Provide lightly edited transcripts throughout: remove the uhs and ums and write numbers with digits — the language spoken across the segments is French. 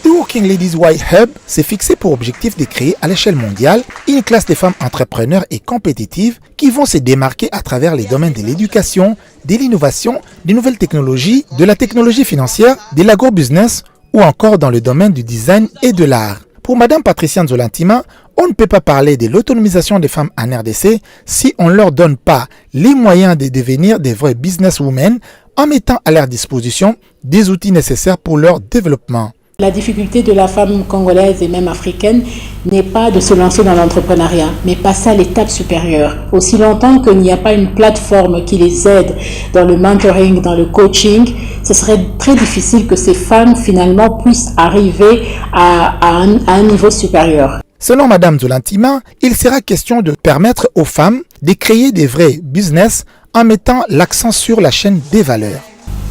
The Working Ladies White Hub s'est fixé pour objectif de créer à l'échelle mondiale une classe de femmes entrepreneurs et compétitives qui vont se démarquer à travers les domaines de l'éducation, de l'innovation, des nouvelles technologies, de la technologie financière, de l'agro-business ou encore dans le domaine du design et de l'art. Pour Madame Patricia Nzolantima, on ne peut pas parler de l'autonomisation des femmes en RDC si on ne leur donne pas les moyens de devenir des vraies businesswomen en mettant à leur disposition des outils nécessaires pour leur développement. La difficulté de la femme congolaise et même africaine n'est pas de se lancer dans l'entrepreneuriat, mais passer à l'étape supérieure. Aussi longtemps qu'il n'y a pas une plateforme qui les aide dans le mentoring, dans le coaching, ce serait très difficile que ces femmes finalement puissent arriver à un niveau supérieur. Selon Madame Nzolantima, il sera question de permettre aux femmes de créer des vrais business en mettant l'accent sur la chaîne des valeurs.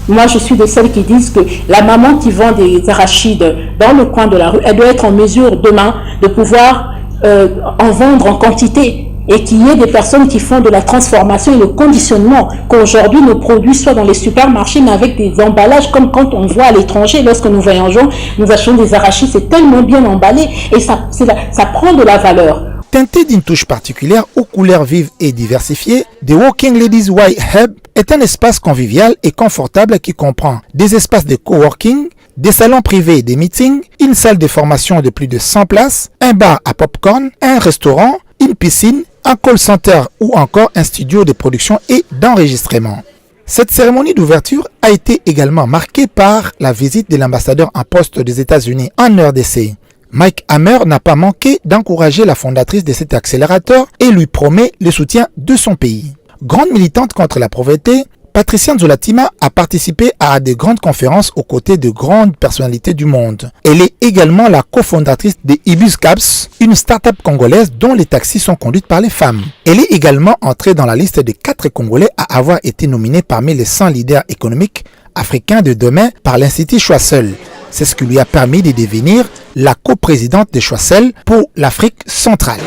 Moi, je suis de celles qui disent que la maman qui vend des arachides dans le coin de la rue, elle doit être en mesure demain de pouvoir en vendre en quantité et qu'il y ait des personnes qui font de la transformation et le conditionnement, qu'aujourd'hui nos produits soient dans les supermarchés mais avec des emballages comme quand on voit à l'étranger, lorsque nous voyageons, nous achetons des arachides, c'est tellement bien emballé et ça prend de la valeur. Teinté d'une touche particulière aux couleurs vives et diversifiées, The Working Ladies White Hub est un espace convivial et confortable qui comprend des espaces de coworking, des salons privés et des meetings, une salle de formation de plus de 100 places, un bar à popcorn, un restaurant, une piscine, un call center ou encore un studio de production et d'enregistrement. Cette cérémonie d'ouverture a été également marquée par la visite de l'ambassadeur en poste des États-Unis en RDC. Mike Hammer n'a pas manqué d'encourager la fondatrice de cet accélérateur et lui promet le soutien de son pays. Grande militante contre la pauvreté, Patricia Nzolantima a participé à de grandes conférences aux côtés de grandes personnalités du monde. Elle est également la cofondatrice de Ibus Cabs, une start-up congolaise dont les taxis sont conduits par les femmes. Elle est également entrée dans la liste des 4 Congolais à avoir été nominés parmi les 100 leaders économiques africains de demain par l'Institut Choiseul. C'est ce qui lui a permis de devenir la coprésidente de Choiseul pour l'Afrique centrale.